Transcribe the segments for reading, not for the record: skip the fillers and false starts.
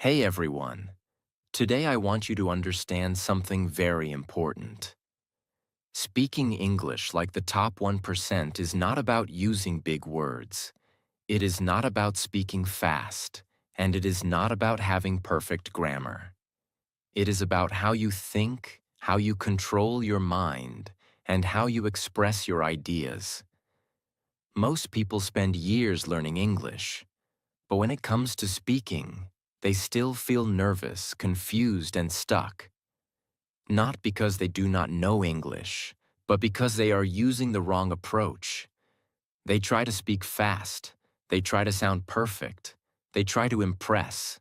Hey everyone. Today I want you to understand something very important. Speaking English like the top 1% is not about using big words. It is not about speaking fast, and it is not about having perfect grammar. It is about how you think, how you control your mind, and how you express your ideas. Most people spend years learning English, but when it comes to speaking, they still feel nervous, confused, and stuck. Not because they do not know English, but because they are using the wrong approach. They try to speak fast. They try to sound perfect. They try to impress.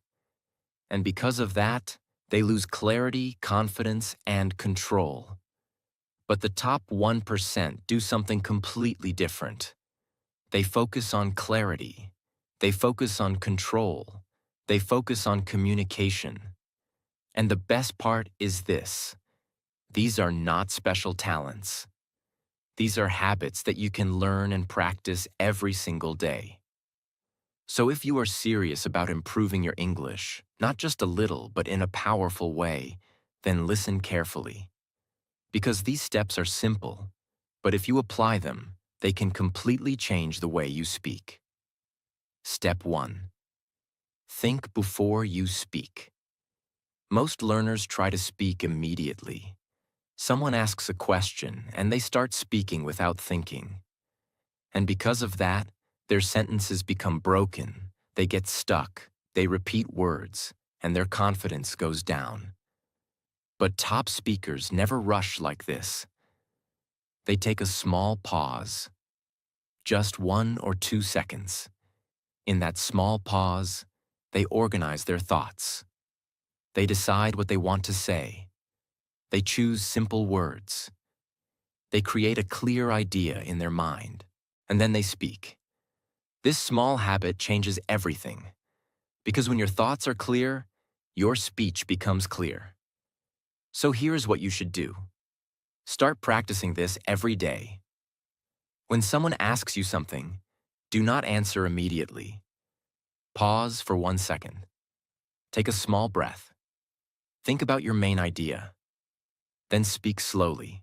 And because of that, they lose clarity, confidence, and control. But the top 1% do something completely different. They focus on clarity. They focus on control. They focus on communication. And the best part is this: these are not special talents. These are habits that you can learn and practice every single day. So if you are serious about improving your English, not just a little, but in a powerful way, then listen carefully. Because these steps are simple, but if you apply them, they can completely change the way you speak. Step 1. Think before you speak. Most learners try to speak immediately. Someone asks a question, and they start speaking without thinking. And because of that, their sentences become broken, they get stuck, they repeat words, and their confidence goes down. But top speakers never rush like this. They take a small pause, just 1 or 2 seconds. In that small pause, they organize their thoughts. They decide what they want to say. They choose simple words. They create a clear idea in their mind, and then they speak. This small habit changes everything, because when your thoughts are clear, your speech becomes clear. So here's what you should do. Start practicing this every day. When someone asks you something, do not answer immediately. Pause for 1 second. Take a small breath. Think about your main idea. Then speak slowly.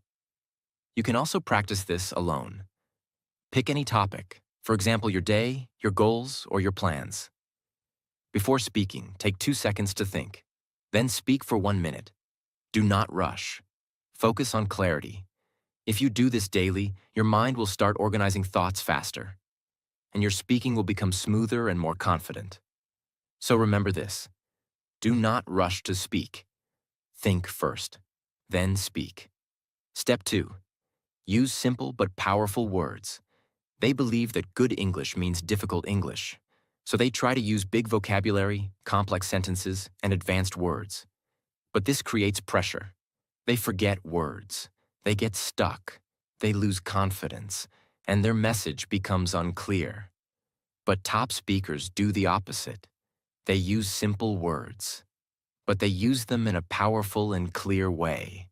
You can also practice this alone. Pick any topic, for example, your day, your goals, or your plans. Before speaking, take 2 seconds to think. Then speak for 1 minute. Do not rush. Focus on clarity. If you do this daily, your mind will start organizing thoughts faster, and your speaking will become smoother and more confident. So remember this: do not rush to speak. Think first, then speak. Step 2. Use simple but powerful words. They believe that good English means difficult English, so they try to use big vocabulary, complex sentences, and advanced words. But this creates pressure. They forget words. They get stuck. They lose confidence, and their message becomes unclear. But top speakers do the opposite. They use simple words, but they use them in a powerful and clear way.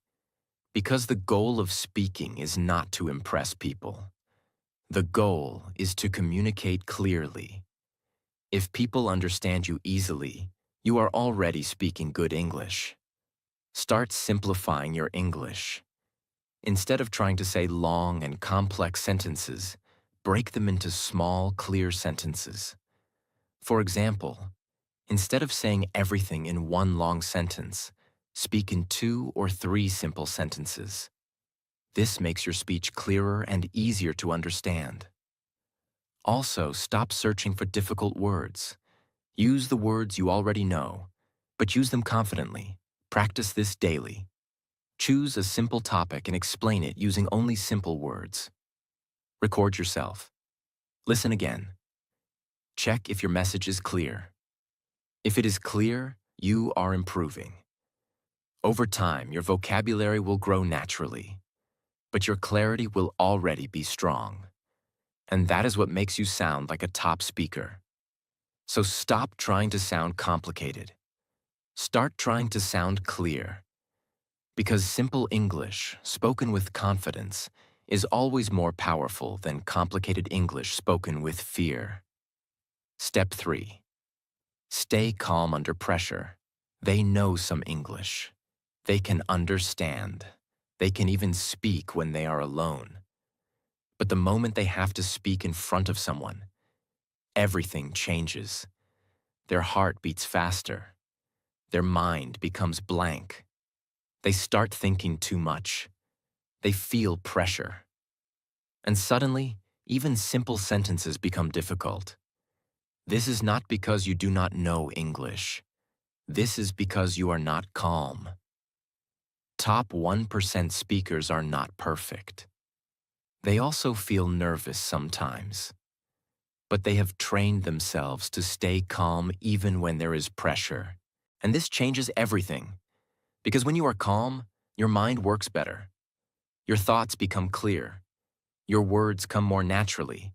Because the goal of speaking is not to impress people. The goal is to communicate clearly. If people understand you easily, you are already speaking good English. Start simplifying your English. Instead of trying to say long and complex sentences, break them into small, clear sentences. For example, instead of saying everything in one long sentence, speak in 2 or 3 simple sentences. This makes your speech clearer and easier to understand. Also, stop searching for difficult words. Use the words you already know, but use them confidently. Practice this daily. Choose a simple topic and explain it using only simple words. Record yourself. Listen again. Check if your message is clear. If it is clear, you are improving. Over time, your vocabulary will grow naturally, but your clarity will already be strong. And that is what makes you sound like a top speaker. So stop trying to sound complicated. Start trying to sound clear. Because simple English, spoken with confidence, is always more powerful than complicated English spoken with fear. Step 3. Stay calm under pressure. They know some English. They can understand. They can even speak when they are alone. But the moment they have to speak in front of someone, everything changes. Their heart beats faster. Their mind becomes blank. They start thinking too much. They feel pressure. And suddenly, even simple sentences become difficult. This is not because you do not know English. This is because you are not calm. Top 1% speakers are not perfect. They also feel nervous sometimes. But they have trained themselves to stay calm even when there is pressure. And this changes everything. Because when you are calm, your mind works better. Your thoughts become clear. Your words come more naturally.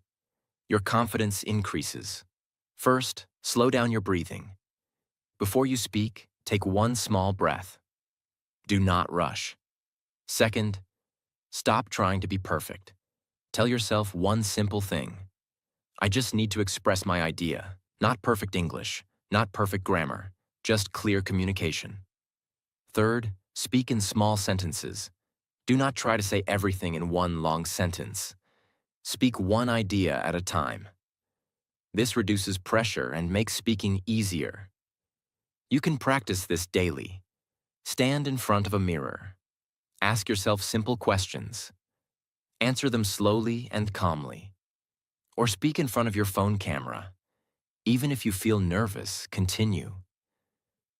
Your confidence increases. First, slow down your breathing. Before you speak, take one small breath. Do not rush. Second, stop trying to be perfect. Tell yourself one simple thing. I just need to express my idea. Not perfect English, not perfect grammar, just clear communication. Third, speak in small sentences. Do not try to say everything in one long sentence. Speak one idea at a time. This reduces pressure and makes speaking easier. You can practice this daily. Stand in front of a mirror. Ask yourself simple questions. Answer them slowly and calmly. Or speak in front of your phone camera. Even if you feel nervous, continue.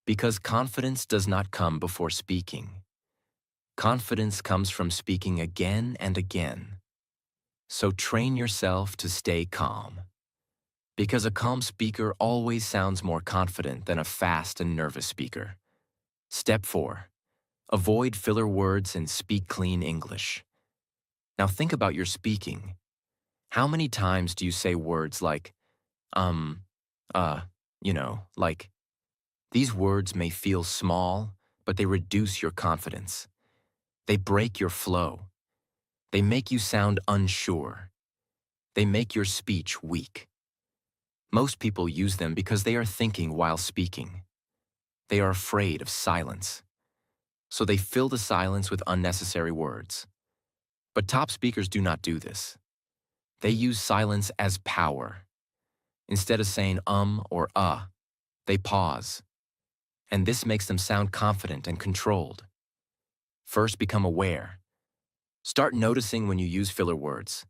Because confidence does not come before speaking. Confidence comes from speaking again and again. So train yourself to stay calm. Because a calm speaker always sounds more confident than a fast and nervous speaker. Step 4. Avoid filler words and speak clean English. Now think about your speaking. How many times do you say words like, like? These words may feel small, but they reduce your confidence. They break your flow. They make you sound unsure. They make your speech weak. Most people use them because they are thinking while speaking. They are afraid of silence. So they fill the silence with unnecessary words. But top speakers do not do this. They use silence as power. Instead of saying or they pause. And this makes them sound confident and controlled. First, become aware. Start noticing when you use filler words.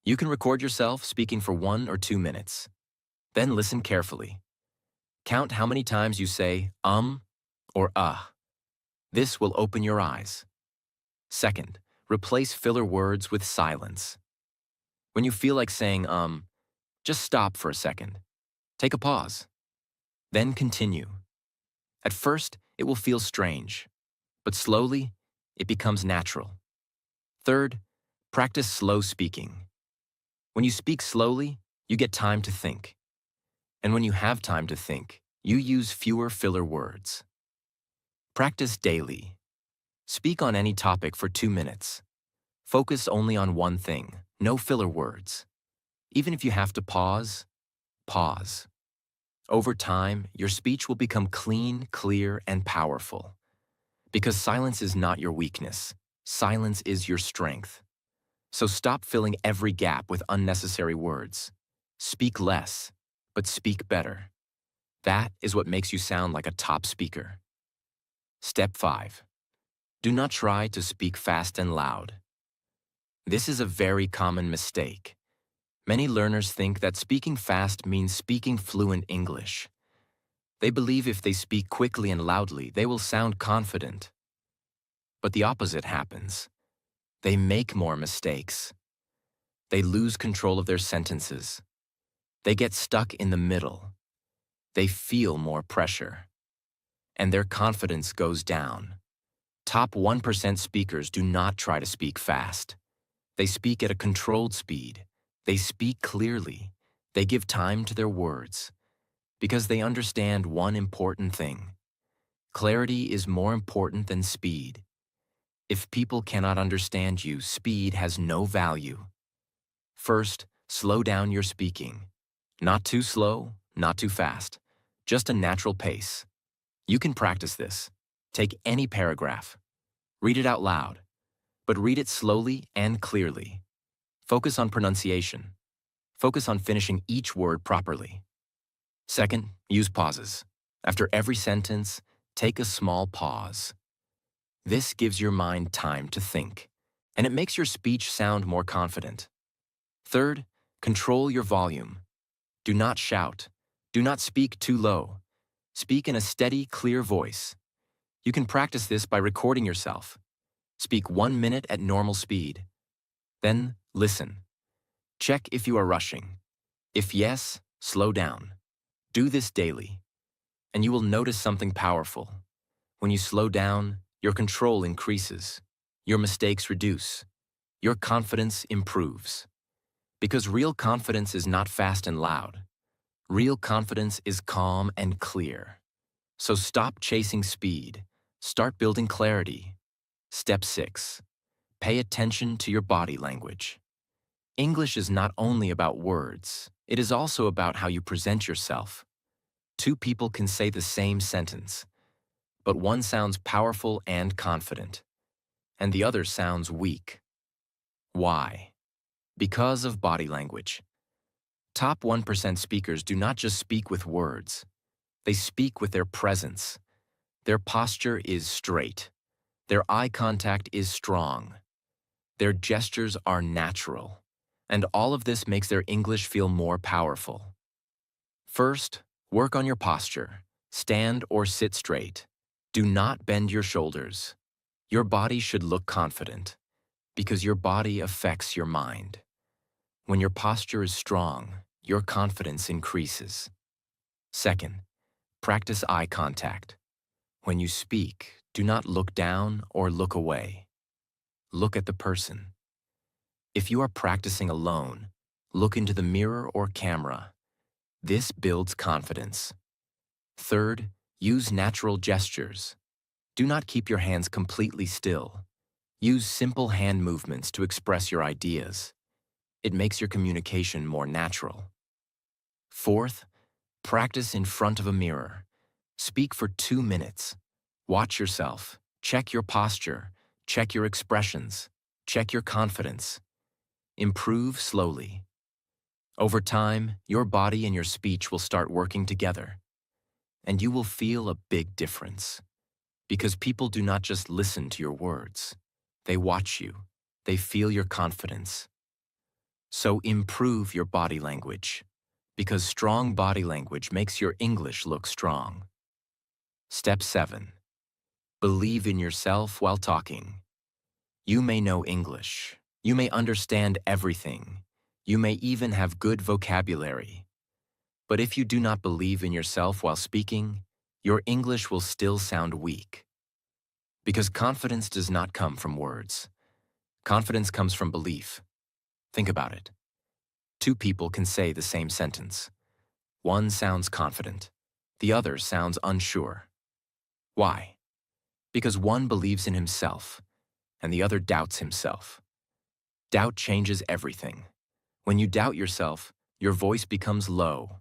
You can record yourself speaking for 1 or 2 minutes. Then listen carefully. Count how many times you say or This will open your eyes. Second, replace filler words with silence. When you feel like saying just stop for a second. Take a pause. Then continue. At first, it will feel strange, but slowly, it becomes natural. Third, practice slow speaking. When you speak slowly, you get time to think. And when you have time to think, you use fewer filler words. Practice daily. Speak on any topic for 2 minutes. Focus only on one thing, no filler words. Even if you have to pause, pause. Over time, your speech will become clean, clear, and powerful. Because silence is not your weakness. Silence is your strength. So stop filling every gap with unnecessary words. Speak less, but speak better. That is what makes you sound like a top speaker. Step 5. Do not try to speak fast and loud. This is a very common mistake. Many learners think that speaking fast means speaking fluent English. They believe if they speak quickly and loudly, they will sound confident. But the opposite happens. They make more mistakes. They lose control of their sentences. They get stuck in the middle. They feel more pressure. And their confidence goes down. Top 1% speakers do not try to speak fast. They speak at a controlled speed. They speak clearly. They give time to their words. Because they understand one important thing. Clarity is more important than speed. If people cannot understand you, speed has no value. First, slow down your speaking. Not too slow, not too fast. just a natural pace. You can practice this. Take any paragraph. Read it out loud, but read it slowly and clearly. Focus on pronunciation. Focus on finishing each word properly. Second, use pauses. After every sentence, take a small pause. This gives your mind time to think, and it makes your speech sound more confident. Third, control your volume. Do not shout. Do not speak too low. Speak in a steady, clear voice. You can practice this by recording yourself. Speak 1 minute at normal speed. Then, listen. Check if you are rushing. If yes, slow down. Do this daily, and you will notice something powerful. When you slow down, your control increases. Your mistakes reduce. Your confidence improves. Because real confidence is not fast and loud. Real confidence is calm and clear. So stop chasing speed. Start building clarity. Step 6. Pay attention to your body language. English is not only about words, it is also about how you present yourself. Two people can say the same sentence, but one sounds powerful and confident, and the other sounds weak. Why? Because of body language. Top 1% speakers do not just speak with words. They speak with their presence. Their posture is straight. Their eye contact is strong. Their gestures are natural. And all of this makes their English feel more powerful. First, work on your posture. Stand or sit straight. Do not bend your shoulders. Your body should look confident, because your body affects your mind. When your posture is strong, your confidence increases. Second, practice eye contact. When you speak, do not look down or look away. Look at the person. If you are practicing alone, look into the mirror or camera. This builds confidence. Third, use natural gestures. Do not keep your hands completely still. Use simple hand movements to express your ideas. It makes your communication more natural. Fourth, practice in front of a mirror. Speak for 2 minutes. Watch yourself. Check your posture. Check your expressions. Check your confidence. Improve slowly. Over time, your body and your speech will start working together, and you will feel a big difference. Because people do not just listen to your words. They watch you. They feel your confidence. So improve your body language, because strong body language makes your English look strong. Step 7. Believe in yourself while talking. You may know English. You may understand everything. You may even have good vocabulary. But if you do not believe in yourself while speaking, your English will still sound weak. Because confidence does not come from words. Confidence comes from belief. Think about it. Two people can say the same sentence. One sounds confident. The other sounds unsure. Why? Because one believes in himself, and the other doubts himself. Doubt changes everything. When you doubt yourself, your voice becomes low.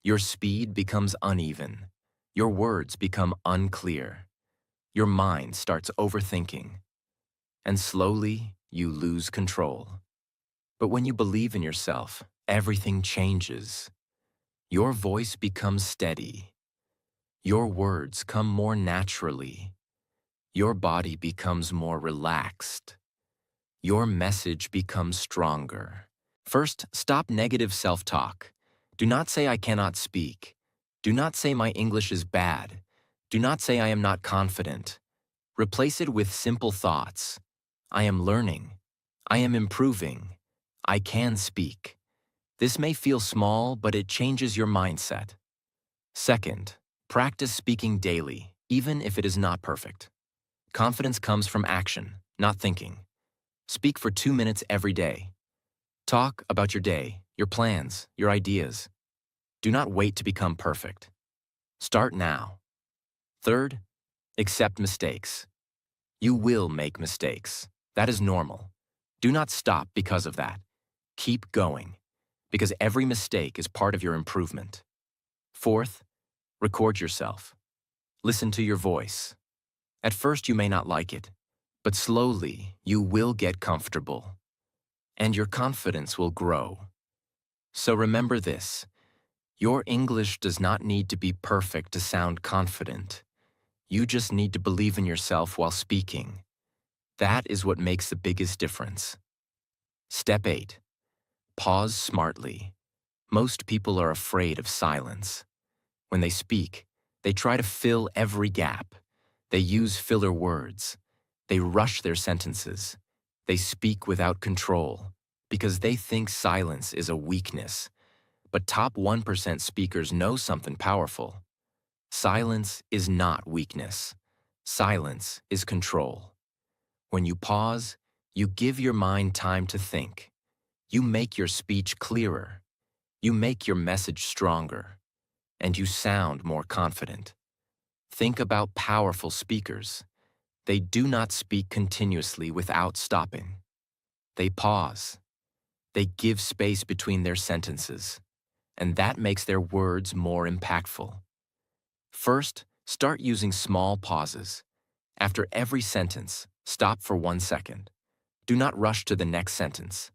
Your speed becomes uneven. Your words become unclear. Your mind starts overthinking. And slowly, you lose control. But when you believe in yourself, everything changes. Your voice becomes steady. Your words come more naturally. Your body becomes more relaxed. Your message becomes stronger. First, stop negative self-talk. Do not say I cannot speak. Do not say my English is bad. Do not say I am not confident. Replace it with simple thoughts. I am learning. I am improving. I can speak. This may feel small, but it changes your mindset. Second, practice speaking daily, even if it is not perfect. Confidence comes from action, not thinking. Speak for 2 minutes every day. Talk about your day, your plans, your ideas. Do not wait to become perfect. Start now. Third, accept mistakes. You will make mistakes. That is normal. Do not stop because of that. Keep going, because every mistake is part of your improvement. Fourth, Record yourself. Listen to your voice. At first, you may not like it, but slowly, you will get comfortable, and your confidence will grow. So remember this: your English does not need to be perfect to sound confident. You just need to believe in yourself while speaking. That is what makes the biggest difference. Step 8. Pause smartly. Most people are afraid of silence. When they speak, they try to fill every gap. They use filler words. They rush their sentences. They speak without control because they think silence is a weakness. But top 1% speakers know something powerful. Silence is not weakness. Silence is control. When you pause, you give your mind time to think. You make your speech clearer. You make your message stronger. And you sound more confident. Think about powerful speakers. They do not speak continuously without stopping. They pause. They give space between their sentences. And that makes their words more impactful. First, start using small pauses. After every sentence, stop for 1 second. Do not rush to the next sentence.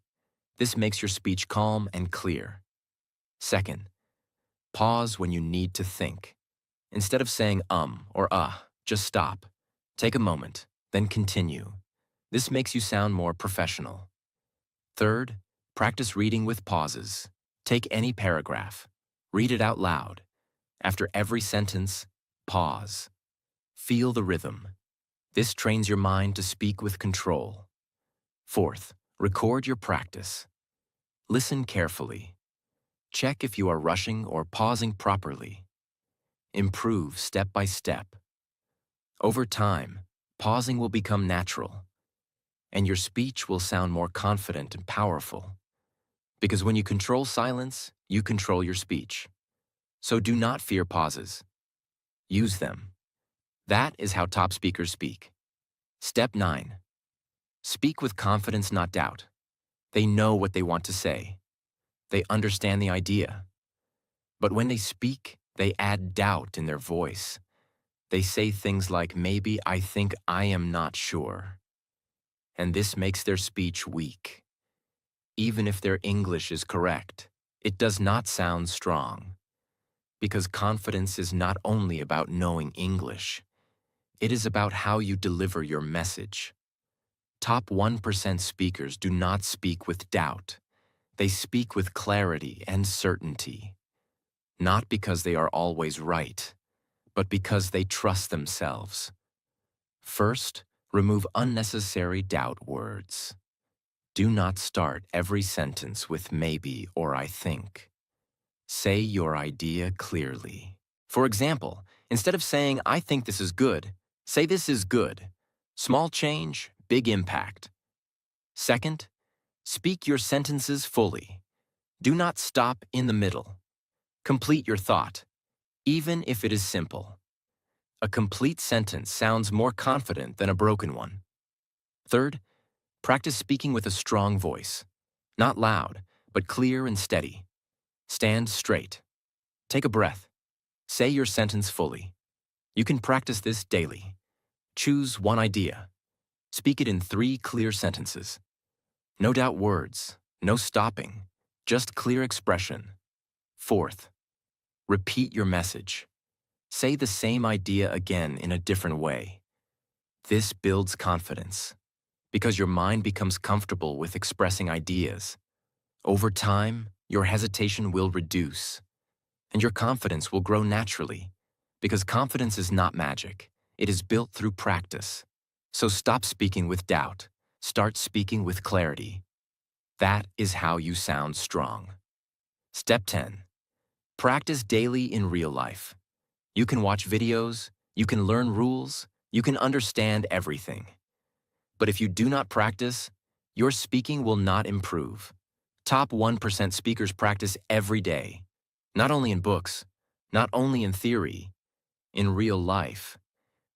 This makes your speech calm and clear. Second, pause when you need to think. Instead of saying or just stop. Take a moment, then continue. This makes you sound more professional. Third, practice reading with pauses. Take any paragraph. Read it out loud. After every sentence, pause. Feel the rhythm. This trains your mind to speak with control. Fourth, record your practice. Listen carefully. Check if you are rushing or pausing properly. Improve step by step. Over time, pausing will become natural, and your speech will sound more confident and powerful. Because when you control silence, you control your speech. So do not fear pauses. Use them. That is how top speakers speak. Step 9. Speak with confidence, not doubt. They know what they want to say. They understand the idea. But when they speak, they add doubt in their voice. They say things like, maybe, I think, I am not sure. And this makes their speech weak. Even if their English is correct, it does not sound strong. Because confidence is not only about knowing English. It is about how you deliver your message. Top 1% speakers do not speak with doubt. They speak with clarity and certainty. Not because they are always right, but because they trust themselves. First, remove unnecessary doubt words. Do not start every sentence with maybe or I think. Say your idea clearly. For example, instead of saying, I think this is good, say this is good. Small change, big impact. Second, speak your sentences fully. Do not stop in the middle. Complete your thought, even if it is simple. A complete sentence sounds more confident than a broken one. Third, practice speaking with a strong voice. Not loud, but clear and steady. Stand straight. Take a breath. Say your sentence fully. You can practice this daily. Choose one idea. Speak it in 3 clear sentences. No doubt words, no stopping, just clear expression. Fourth, repeat your message. Say the same idea again in a different way. This builds confidence because your mind becomes comfortable with expressing ideas. Over time, your hesitation will reduce, and your confidence will grow naturally because confidence is not magic. It is built through practice. So stop speaking with doubt. Start speaking with clarity. That is how you sound strong. Step 10. Practice daily in real life. You can watch videos, you can learn rules, you can understand everything. But if you do not practice, your speaking will not improve. Top 1% speakers practice every day, not only in books, not only in theory, in real life.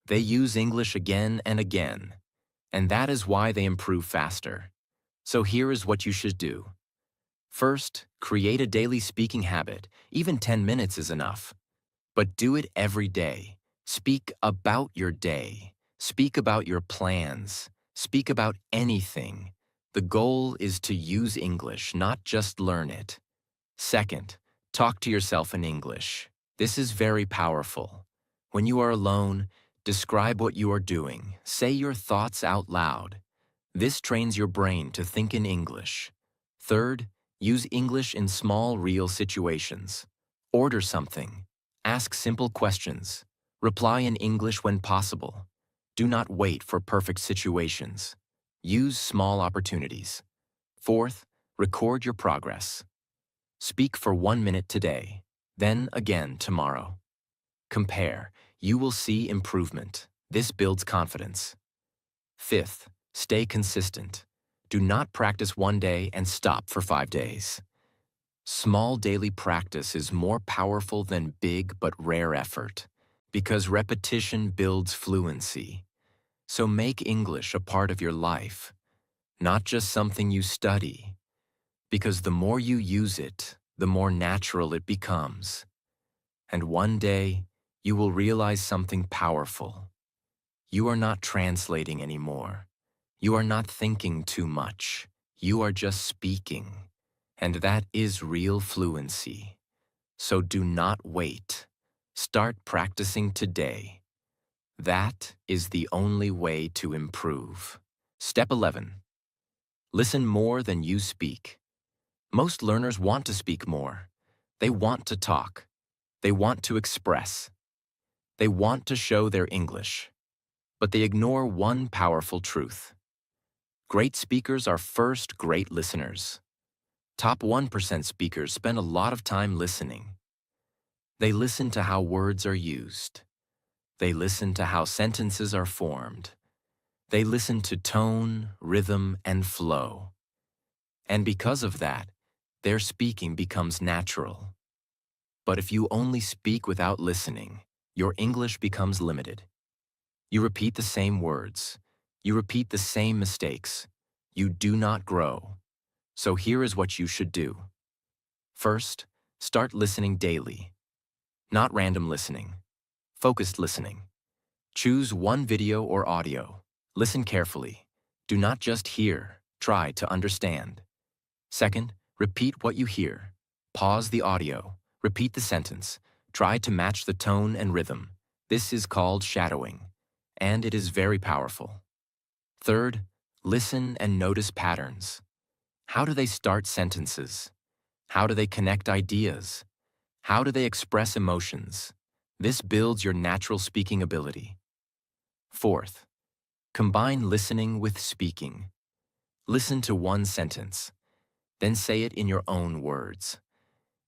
They use English again and again, and that is why they improve faster. So here is what you should do. First, create a daily speaking habit. Even 10 minutes is enough. But do it every day. Speak about your day. Speak about your plans. Speak about anything. The goal is to use English, not just learn it. Second, talk to yourself in English. This is very powerful. When you are alone, describe what you are doing. Say your thoughts out loud. This trains your brain to think in English. Third, use English in small, real situations. Order something. Ask simple questions. Reply in English when possible. Do not wait for perfect situations. Use small opportunities. Fourth, record your progress. Speak for 1 minute today, then again tomorrow. Compare. You will see improvement. This builds confidence. Fifth, stay consistent. Do not practice one day and stop for 5 days. Small daily practice is more powerful than big but rare effort, because repetition builds fluency. So make English a part of your life, not just something you study, because the more you use it, the more natural it becomes. And one day, you will realize something powerful. You are not translating anymore. You are not thinking too much. You are just speaking. And that is real fluency. So do not wait. Start practicing today. That is the only way to improve. Step 11. Listen more than you speak. Most learners want to speak more. They want to talk. They want to express. They want to show their English. But they ignore one powerful truth. Great speakers are first great listeners. Top 1% speakers spend a lot of time listening. They listen to how words are used. They listen to how sentences are formed. They listen to tone, rhythm, and flow. And because of that, their speaking becomes natural. But if you only speak without listening, your English becomes limited. You repeat the same words. You repeat the same mistakes. You do not grow. So here is what you should do. First, start listening daily. Not random listening. Focused listening. Choose one video or audio. Listen carefully. Do not just hear. Try to understand. Second, repeat what you hear. Pause the audio. Repeat the sentence. Try to match the tone and rhythm. This is called shadowing, and it is very powerful. Third, listen and notice patterns. How do they start sentences? How do they connect ideas? How do they express emotions? This builds your natural speaking ability. Fourth, combine listening with speaking. Listen to one sentence, then say it in your own words.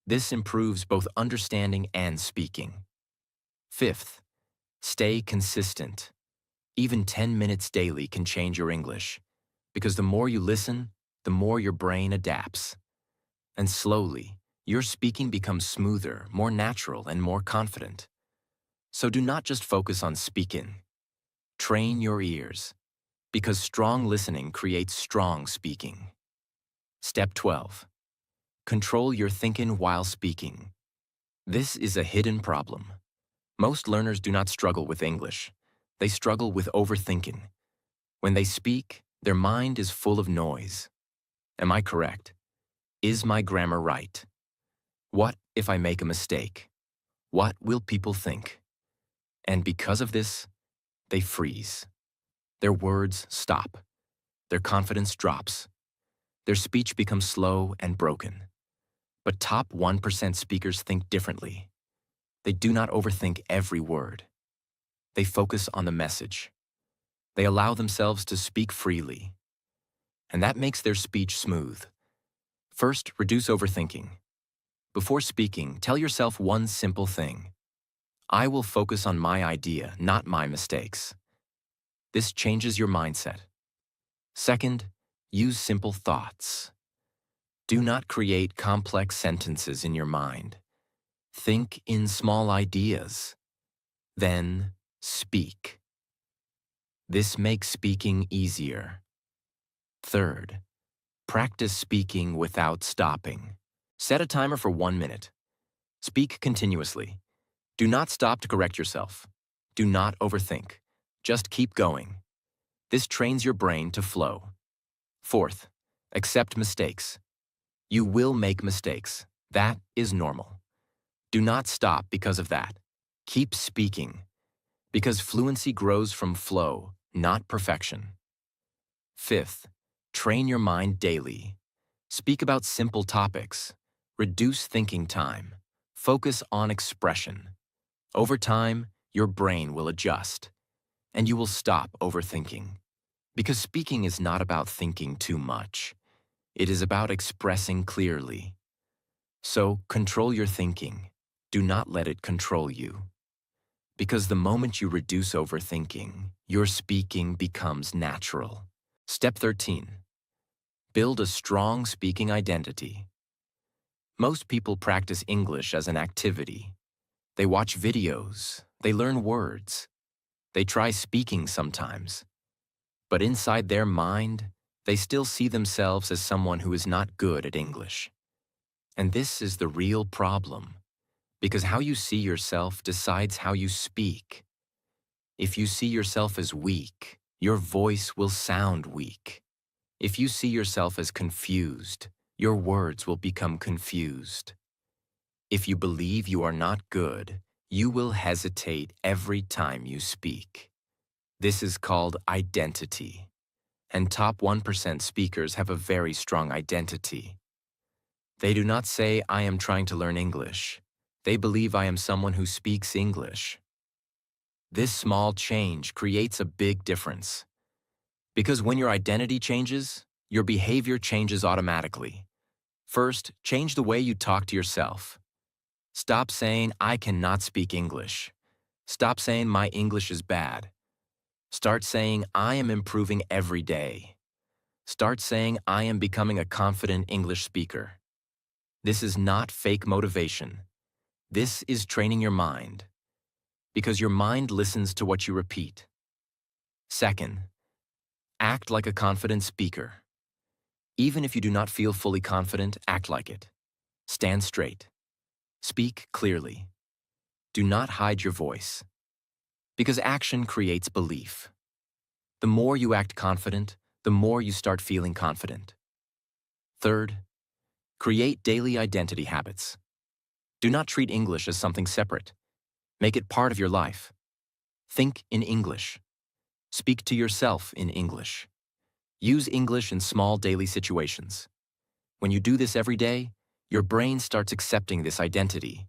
This improves both understanding and speaking. Fifth, stay consistent. Even 10 minutes daily can change your English, because the more you listen, the more your brain adapts. And slowly, your speaking becomes smoother, more natural, and more confident. So do not just focus on speaking. Train your ears, because strong listening creates strong speaking. Step 12. Control your thinking while speaking. This is a hidden problem. Most learners do not struggle with English. They struggle with overthinking. When they speak, their mind is full of noise. Am I correct? Is my grammar right? What if I make a mistake? What will people think? And because of this, they freeze. Their words stop. Their confidence drops. Their speech becomes slow and broken. But top 1% speakers think differently. They do not overthink every word. They focus on the message. They allow themselves to speak freely. And that makes their speech smooth. First, reduce overthinking. Before speaking, tell yourself one simple thing. I will focus on my idea, not my mistakes. This changes your mindset. Second, use simple thoughts. Do not create complex sentences in your mind. Think in small ideas. Then, speak. This makes speaking easier. Third, practice speaking without stopping. Set a timer for 1 minute. Speak continuously. Do not stop to correct yourself. Do not overthink. Just keep going. This trains your brain to flow. Fourth, accept mistakes. You will make mistakes. That is normal. Do not stop because of that. Keep speaking, because fluency grows from flow, not perfection. Fifth, train your mind daily. Speak about simple topics. Reduce thinking time. Focus on expression. Over time, your brain will adjust, and you will stop overthinking. Because speaking is not about thinking too much. It is about expressing clearly. So, control your thinking. Do not let it control you. Because the moment you reduce overthinking, your speaking becomes natural. Step 13. Build a strong speaking identity. Most people practice English as an activity. They watch videos, they learn words, they try speaking sometimes. But inside their mind, they still see themselves as someone who is not good at English. And this is the real problem, because how you see yourself decides how you speak. If you see yourself as weak, your voice will sound weak. If you see yourself as confused, your words will become confused. If you believe you are not good, you will hesitate every time you speak. This is called identity. And top 1% speakers have a very strong identity. They do not say, I am trying to learn English. They believe I am someone who speaks English. This small change creates a big difference. Because when your identity changes, your behavior changes automatically. First, change the way you talk to yourself. Stop saying, I cannot speak English. Stop saying, my English is bad. Start saying, I am improving every day. Start saying, I am becoming a confident English speaker. This is not fake motivation. This is training your mind. Because your mind listens to what you repeat. Second, act like a confident speaker. Even if you do not feel fully confident, act like it. Stand straight. Speak clearly. Do not hide your voice. Because action creates belief. The more you act confident, the more you start feeling confident. Third, create daily identity habits. Do not treat English as something separate. Make it part of your life. Think in English. Speak to yourself in English. Use English in small daily situations. When you do this every day, your brain starts accepting this identity.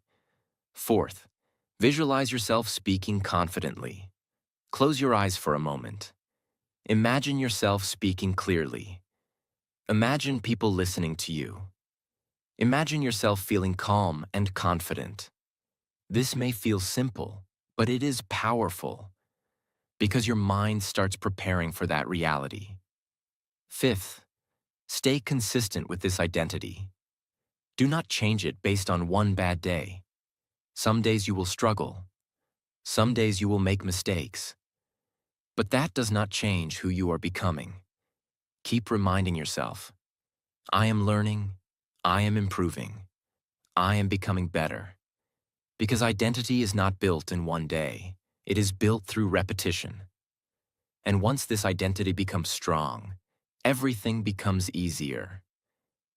Fourth, visualize yourself speaking confidently. Close your eyes for a moment. Imagine yourself speaking clearly. Imagine people listening to you. Imagine yourself feeling calm and confident. This may feel simple, but it is powerful because your mind starts preparing for that reality. Fifth, stay consistent with this identity. Do not change it based on one bad day. Some days you will struggle. Some days you will make mistakes. But that does not change who you are becoming. Keep reminding yourself, I am learning, I am improving, I am becoming better. Because identity is not built in one day. It is built through repetition. And once this identity becomes strong, everything becomes easier.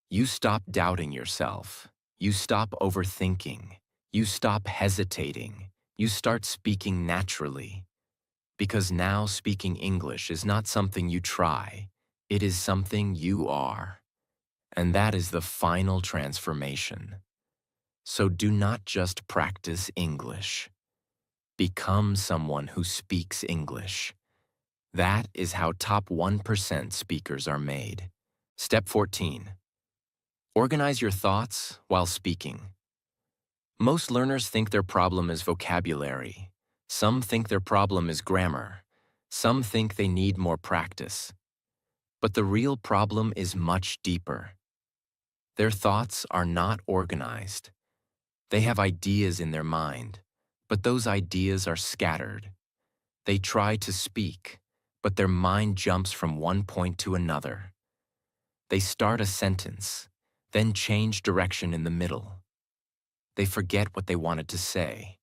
You stop doubting yourself. You stop overthinking. You stop hesitating. You start speaking naturally. Because now speaking English is not something you try. It is something you are. And that is the final transformation. So do not just practice English. Become someone who speaks English. That is how top 1% speakers are made. Step 14. Organize your thoughts while speaking. Most learners think their problem is vocabulary. Some think their problem is grammar. Some think they need more practice. But the real problem is much deeper. Their thoughts are not organized. They have ideas in their mind, but those ideas are scattered. They try to speak, but their mind jumps from one point to another. They start a sentence, then change direction in the middle. They forget what they wanted to say.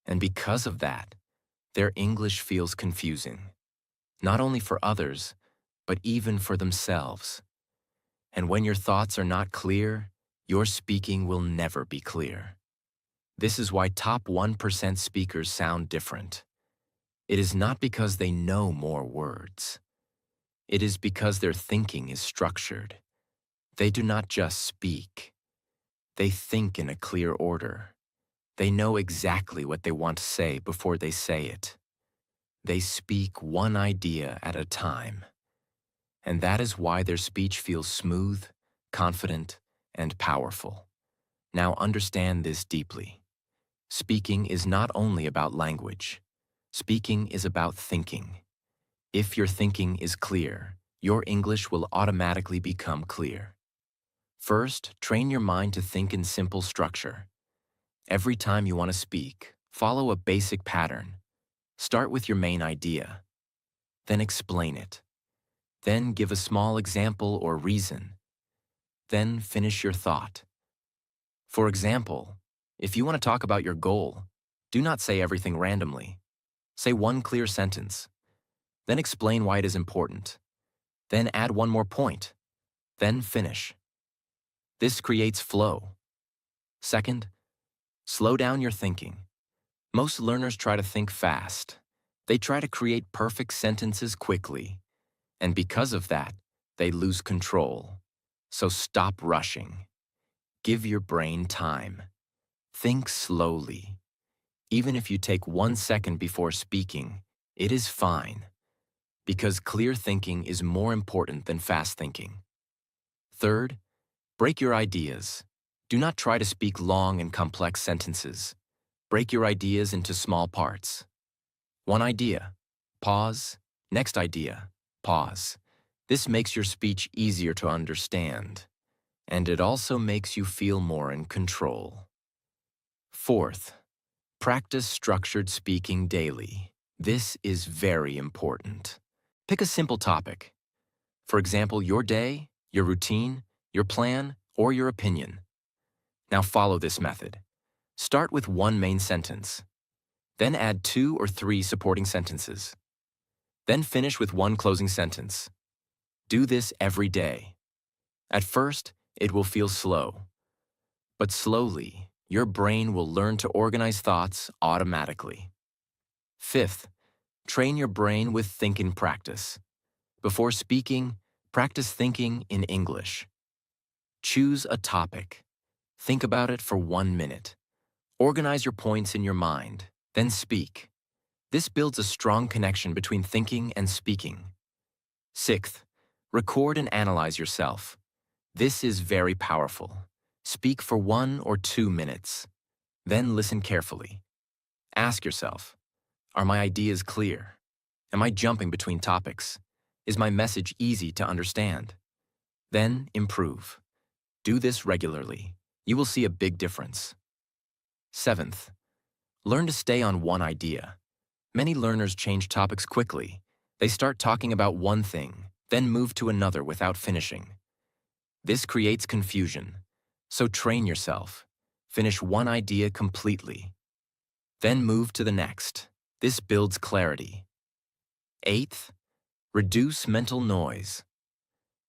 And because of that, their English feels confusing, not only for others, but even for themselves. And when your thoughts are not clear, your speaking will never be clear. This is why top 1% speakers sound different. It is not because they know more words. It is because their thinking is structured. They do not just speak. They think in a clear order. They know exactly what they want to say before they say it. They speak one idea at a time. And that is why their speech feels smooth, confident, and powerful. Now understand this deeply. Speaking is not only about language. Speaking is about thinking. If your thinking is clear, your English will automatically become clear. First, train your mind to think in simple structure. Every time you want to speak, follow a basic pattern. Start with your main idea. Then explain it. Then give a small example or reason. Then finish your thought. For example, if you want to talk about your goal, do not say everything randomly. Say one clear sentence. Then explain why it is important. Then add one more point. Then finish. This creates flow. Second, slow down your thinking. Most learners try to think fast. They try to create perfect sentences quickly. And because of that, they lose control. So stop rushing. Give your brain time. Think slowly. Even if you take 1 second before speaking, it is fine. Because clear thinking is more important than fast thinking. Third, break your ideas. Do not try to speak long and complex sentences. Break your ideas into small parts. One idea. Pause. Next idea. Pause. This makes your speech easier to understand. And it also makes you feel more in control. Fourth, practice structured speaking daily. This is very important. Pick a simple topic. For example, your day, your routine, your plan, or your opinion. Now follow this method. Start with one main sentence. Then add 2 or 3 supporting sentences. Then finish with one closing sentence. Do this every day. At first, it will feel slow. But slowly, your brain will learn to organize thoughts automatically. Fifth, train your brain with thinking practice. Before speaking, practice thinking in English. Choose a topic. Think about it for 1 minute. Organize your points in your mind, then speak. This builds a strong connection between thinking and speaking. Sixth, record and analyze yourself. This is very powerful. Speak for 1 or 2 minutes. Then listen carefully. Ask yourself, are my ideas clear? Am I jumping between topics? Is my message easy to understand? Then improve. Do this regularly. You will see a big difference. Seventh, learn to stay on one idea. Many learners change topics quickly. They start talking about one thing, then move to another without finishing. This creates confusion. So train yourself. Finish one idea completely. Then move to the next. This builds clarity. Eighth, reduce mental noise.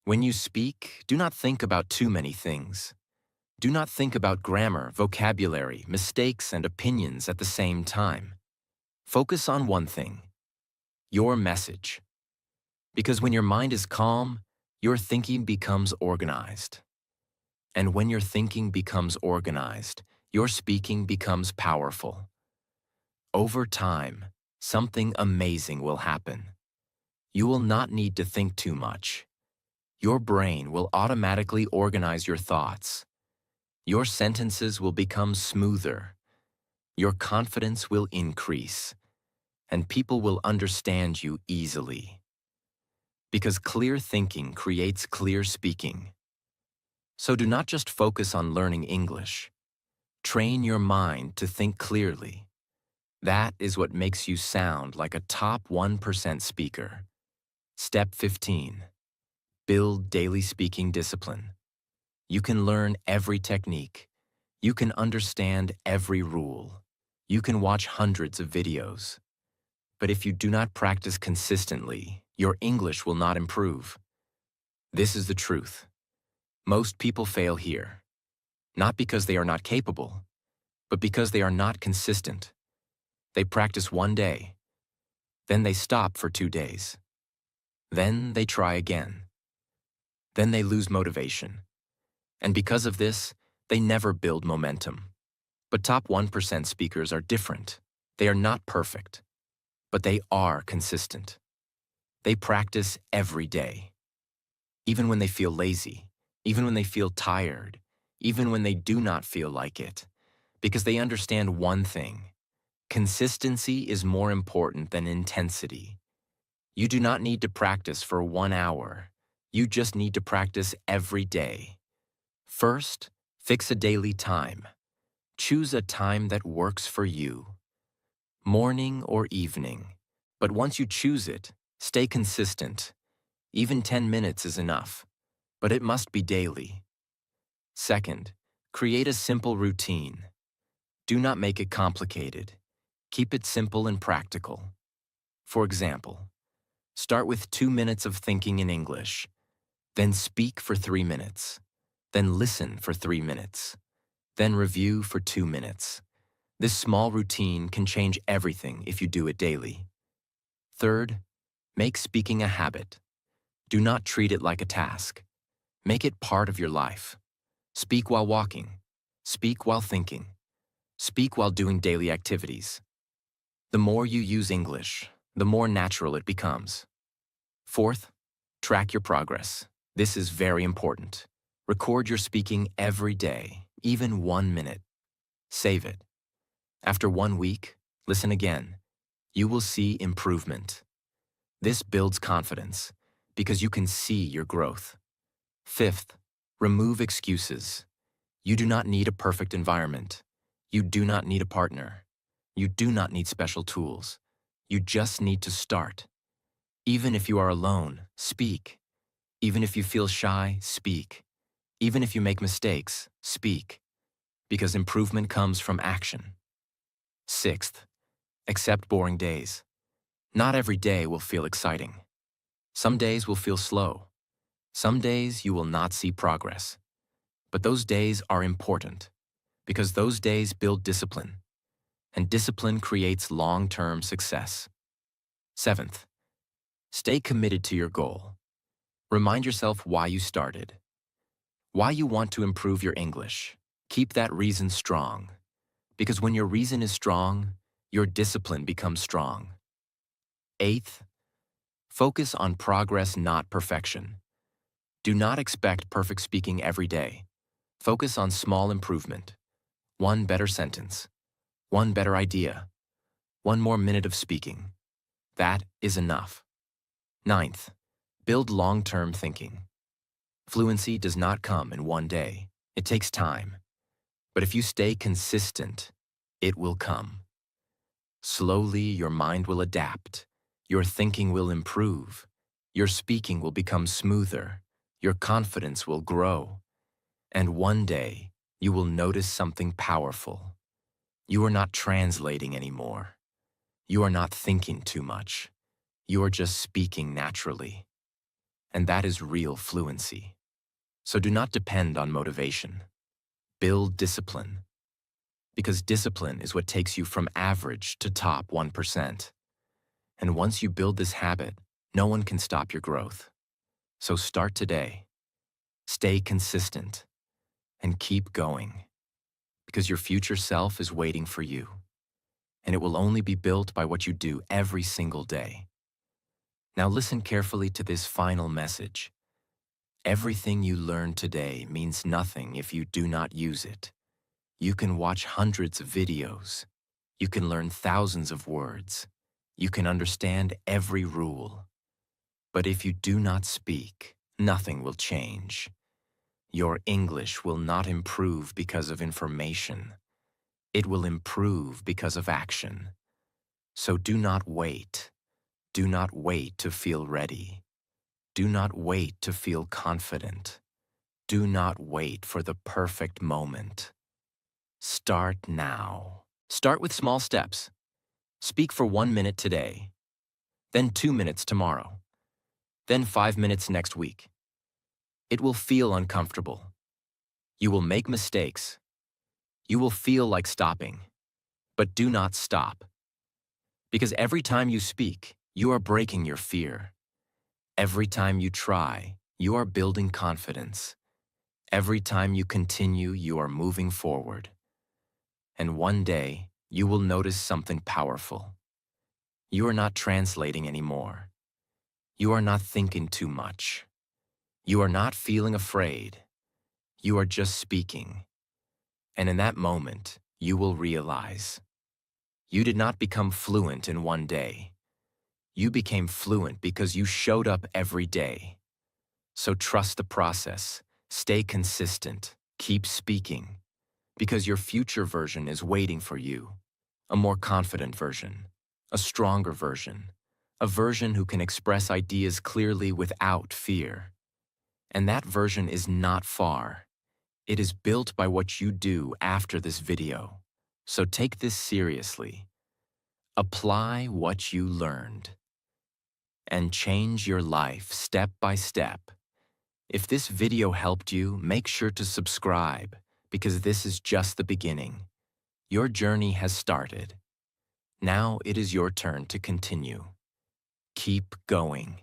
When you speak, do not think about too many things. Do not think about grammar, vocabulary, mistakes, and opinions at the same time. Focus on one thing, your message. Because when your mind is calm, your thinking becomes organized. And when your thinking becomes organized, your speaking becomes powerful. Over time, something amazing will happen. You will not need to think too much. Your brain will automatically organize your thoughts. Your sentences will become smoother. Your confidence will increase. And people will understand you easily. Because clear thinking creates clear speaking. So do not just focus on learning English. Train your mind to think clearly. That is what makes you sound like a top 1% speaker. Step 15. Build daily speaking discipline. You can learn every technique. You can understand every rule. You can watch hundreds of videos, but if you do not practice consistently, your English will not improve. This is the truth. Most people fail here, not because they are not capable, but because they are not consistent. They practice one day, then they stop for 2 days. Then they try again. Then they lose motivation. And because of this, they never build momentum. But top 1% speakers are different. They are not perfect, but they are consistent. They practice every day, even when they feel lazy, even when they feel tired, even when they do not feel like it, because they understand one thing: consistency is more important than intensity. You do not need to practice for 1 hour. You just need to practice every day. First, fix a daily time. Choose a time that works for you, morning or evening. But once you choose it, stay consistent. Even 10 minutes is enough, but it must be daily. Second, create a simple routine. Do not make it complicated. Keep it simple and practical. For example, start with 2 minutes of thinking in English, then speak for 3 minutes, then listen for 3 minutes, then review for 2 minutes. This small routine can change everything if you do it daily. Third, make speaking a habit. Do not treat it like a task. Make it part of your life. Speak while walking. Speak while thinking. Speak while doing daily activities. The more you use English, the more natural it becomes. Fourth, track your progress. This is very important. Record your speaking every day, even 1 minute. Save it. After 1 week, listen again. You will see improvement. This builds confidence because you can see your growth. Fifth, remove excuses. You do not need a perfect environment. You do not need a partner. You do not need special tools. You just need to start. Even if you are alone, speak. Even if you feel shy, speak. Even if you make mistakes, speak. Because improvement comes from action. Sixth, accept boring days. Not every day will feel exciting. Some days will feel slow. Some days you will not see progress. But those days are important because those days build discipline, and discipline creates long-term success. Seventh, stay committed to your goal. Remind yourself why you started, why you want to improve your English. Keep that reason strong, because when your reason is strong, your discipline becomes strong. Eighth, focus on progress, not perfection. Do not expect perfect speaking every day. Focus on small improvement. One better sentence. One better idea. One more minute of speaking. That is enough. Ninth, build long-term thinking. Fluency does not come in 1 day. It takes time. But if you stay consistent, it will come. Slowly, your mind will adapt. Your thinking will improve. Your speaking will become smoother. Your confidence will grow. And one day, you will notice something powerful. You are not translating anymore. You are not thinking too much. You are just speaking naturally. And that is real fluency. So do not depend on motivation. Build discipline. Because discipline is what takes you from average to top 1%. And once you build this habit, no one can stop your growth. So start today. Stay consistent. And keep going. Because your future self is waiting for you. And it will only be built by what you do every single day. Now listen carefully to this final message. Everything you learn today means nothing if you do not use it. You can watch hundreds of videos. You can learn thousands of words. You can understand every rule. But if you do not speak, nothing will change. Your English will not improve because of information. It will improve because of action. So do not wait. Do not wait to feel ready. Do not wait to feel confident. Do not wait for the perfect moment. Start now. Start with small steps. Speak for 1 minute today, then 2 minutes tomorrow, then 5 minutes next week. It will feel uncomfortable. You will make mistakes. You will feel like stopping. But do not stop. Because every time you speak, you are breaking your fear. Every time you try, you are building confidence. Every time you continue, you are moving forward. And one day, you will notice something powerful. You are not translating anymore. You are not thinking too much. You are not feeling afraid. You are just speaking. And in that moment, you will realize you did not become fluent in one day. You became fluent because you showed up every day. So trust the process, stay consistent, keep speaking, because your future version is waiting for you. A more confident version, a stronger version, a version who can express ideas clearly without fear. And that version is not far. It is built by what you do after this video. So take this seriously. Apply what you learned and change your life step by step. If this video helped you, make sure to subscribe because this is just the beginning. Your journey has started. Now it is your turn to continue. Keep going.